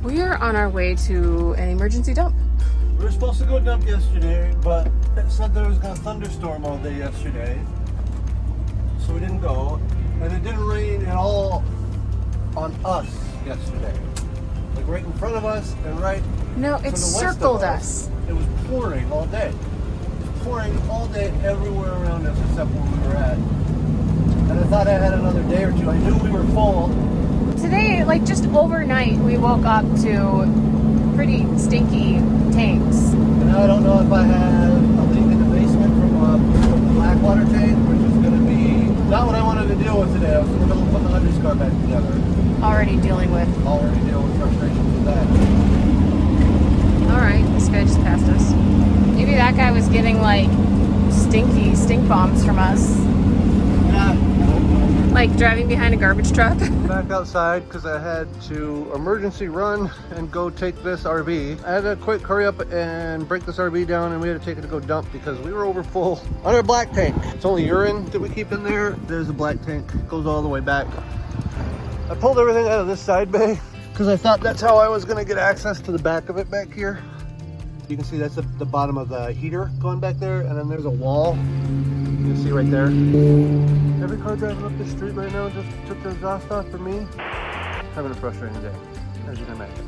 We are on our way to an emergency dump. We were supposed to go dump yesterday, but it said there was going to thunderstorm all day yesterday. So we didn't go. And it didn't rain at all on us yesterday. Like right in front of us and right No, to it the west circled of us. It was pouring all day. It was pouring all day everywhere around us except where we were at. And I thought I had another day or two. I knew we were full. Today, like just overnight, we woke up to pretty stinky tanks. And I don't know if I have a leak in the basement from the black water tank, which is going to be not what I wanted to deal with today. I was going to put the underscar back together. Already dealing with frustrations with that. Alright, this guy just passed us. Maybe that guy was getting like stinky stink bombs from us. Yeah. Like driving behind a garbage truck. Back outside because I had to emergency run and go take this RV. I had to quick hurry up and break this RV down, and we had to take it to go dump because we were over full on our black tank. It's only urine that we keep in there. There's a black tank, goes all the way back. I pulled everything out of this side bay because I thought that's how I was going to get access to the back of it back here. You can see that's the bottom of the heater going back there, and then there's a wall. You can see right there. Every car driving up the street right now just took their exhaust off for me. Having a frustrating day, as you can imagine,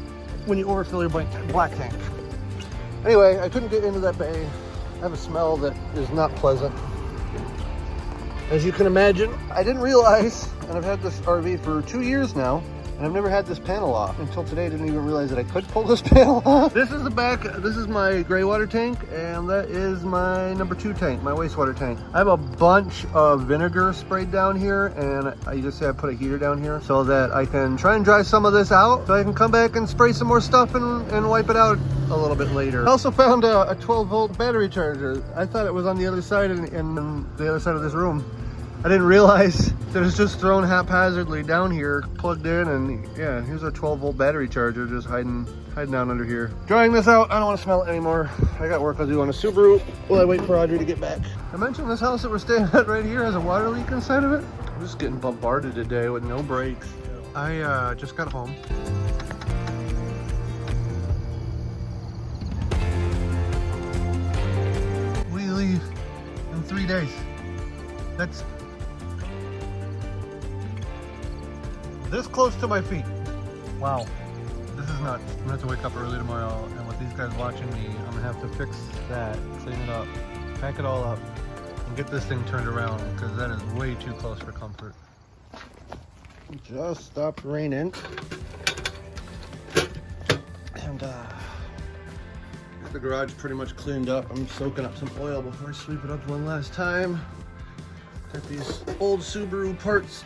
when you overfill your black tank. Anyway, I couldn't get into that bay. I have a smell that is not pleasant. As you can imagine, I didn't realize, and I've had this RV for 2 years now, and I've never had this panel off. Until today, I didn't even realize that I could pull this panel off. This is the back, this is my gray water tank, and that is my number 2 tank, my wastewater tank. I have a bunch of vinegar sprayed down here, and I just say I put a heater down here so that I can try and dry some of this out, so I can come back and spray some more stuff and wipe it out a little bit later. I also found a 12-volt battery charger. I thought it was on the other side in the other side of this room. I didn't realize that it was just thrown haphazardly down here, plugged in, and yeah, here's a 12-volt battery charger just hiding down under here. Drying this out, I don't want to smell it anymore. I got work to do on a Subaru while I wait for Audrey to get back. I mentioned this house that we're staying at right here has a water leak inside of it. I'm just getting bombarded today with no brakes. I just got home. We leave in 3 days. That's this close to my feet. Wow, this is nuts. I'm gonna have to wake up early tomorrow, and with these guys watching me, I'm gonna have to fix that, clean it up, pack it all up, and get this thing turned around, because that is way too close for comfort. It just stopped raining, and got the garage pretty much cleaned up. I'm soaking up some oil before I sweep it up one last time. Got these old Subaru parts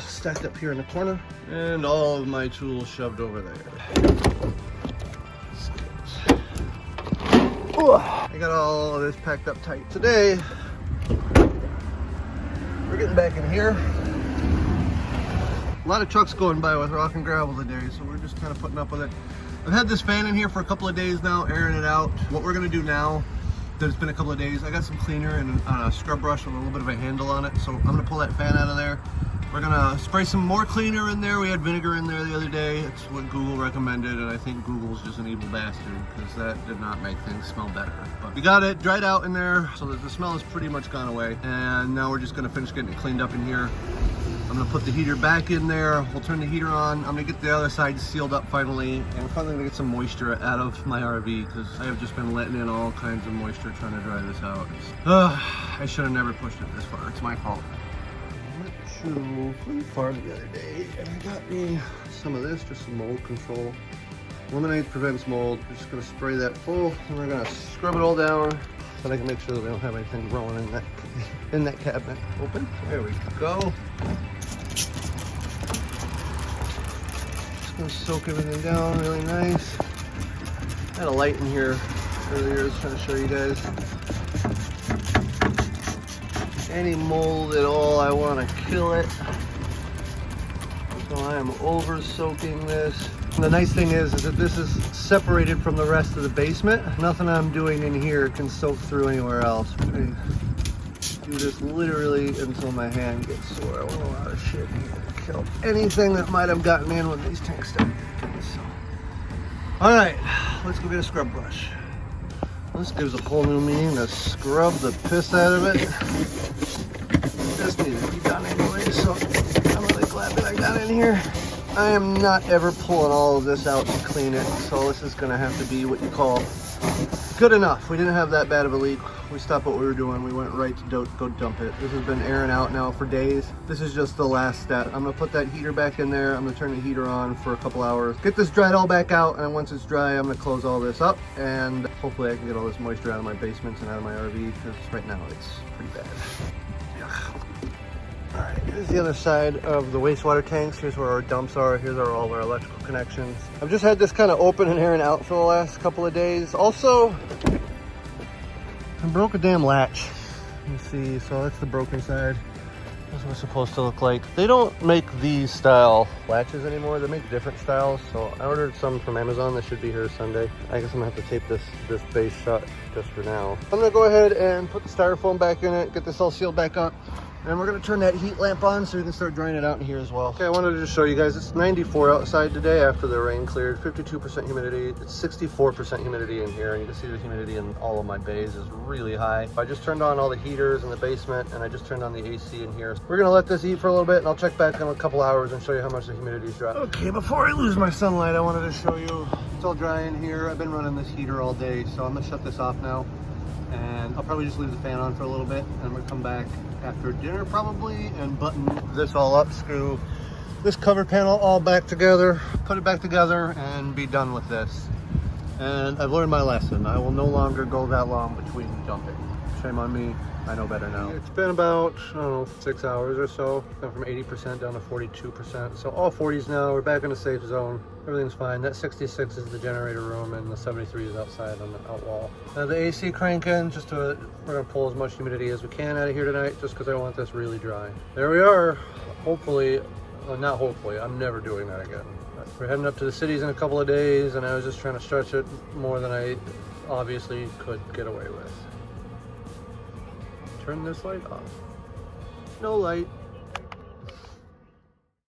stacked up here in the corner, and all of my tools shoved over there. I got all of this packed up tight. Today, we're getting back in here. A lot of trucks going by with rock and gravel today, so we're just kind of putting up with it. I've had this fan in here for a couple of days now, airing it out. What we're gonna do now, that it's been a couple of days, I got some cleaner and a scrub brush with a little bit of a handle on it, so I'm gonna pull that fan out of there. We're gonna spray some more cleaner in there. We had vinegar in there the other day. It's what Google recommended, and I think Google's just an evil bastard because that did not make things smell better. But we got it dried out in there so that the smell has pretty much gone away. And now we're just gonna finish getting it cleaned up in here. I'm gonna put the heater back in there. We'll turn the heater on. I'm gonna get the other side sealed up finally. And we're finally gonna get some moisture out of my RV because I have just been letting in all kinds of moisture trying to dry this out. I should have never pushed it this far. It's my fault. I went to Flea Farm the other day and I got me some of this, just some mold control. Lemonade prevents mold. We're just gonna spray that full and we're gonna scrub it all down so I can make sure that we don't have anything growing in that cabinet. Open. There we go. Just gonna soak everything down really nice. I had a light in here earlier. I was trying to show you guys. Any mold at all, I want to kill it. So I am over soaking this. And the nice thing is that this is separated from the rest of the basement. Nothing I'm doing in here can soak through anywhere else. I do this literally until my hand gets sore. I want a lot of shit in here to kill anything that might have gotten in when these tanks started leaking. So All right, let's go get a scrub brush. This gives a whole new meaning to scrub the piss out of it. This needs to be done anyway, so I'm really glad that I got in here. I am not ever pulling all of this out to clean it, so this is gonna have to be what you call good enough. We didn't have that bad of a leak. We stopped what we were doing. We went right to go dump it. This has been airing out now for days. This is just the last step. I'm gonna put that heater back in there. I'm gonna turn the heater on for a couple hours. Get this dried all back out, and once it's dry, I'm gonna close all this up, and hopefully I can get all this moisture out of my basements and out of my RV, because right now it's pretty bad. Yuck. All right, here's the other side of the wastewater tanks. Here's where our dumps are. Here's all our electrical connections. I've just had this kind of open and airing out for the last couple of days. Also, I broke a damn latch. You see, so that's the broken side. That's what it's supposed to look like. They don't make these style latches anymore. They make different styles. So I ordered some from Amazon. They should be here Sunday. I guess I'm gonna have to tape this base shut just for now. I'm gonna go ahead and put the styrofoam back in it, get this all sealed back up. And we're gonna turn that heat lamp on so we can start drying it out in here as well. Okay, I wanted to just show you guys, it's 94 outside today after the rain cleared, 52% humidity. It's 64% humidity in here, and you can see the humidity in all of my bays is really high. I just turned on all the heaters in the basement, and I just turned on the AC in here. We're gonna let this eat for a little bit, and I'll check back in a couple hours and show you how much the humidity's dropped. Okay, before I lose my sunlight, I wanted to show you, it's all dry in here. I've been running this heater all day, so I'm gonna shut this off now. And I'll probably just leave the fan on for a little bit, and I'm gonna come back after dinner probably and button this all up, screw this cover panel all back together, put it back together, and be done with this. And I've learned my lesson. I will no longer go that long between dumping. Shame on me. I know better now. It's been about, I don't know, 6 hours or so. Gone from 80% down to 42%. So all 40s now. We're back in the safe zone. Everything's fine. That 66 is the generator room, and the 73 is outside on the outwall. Now the AC cranking, we're gonna pull as much humidity as we can out of here tonight, just because I want this really dry. There we are. Hopefully, well, not hopefully, I'm never doing that again. We're heading up to the cities in a couple of days, and I was just trying to stretch it more than I obviously could get away with. Turn this light off. No light.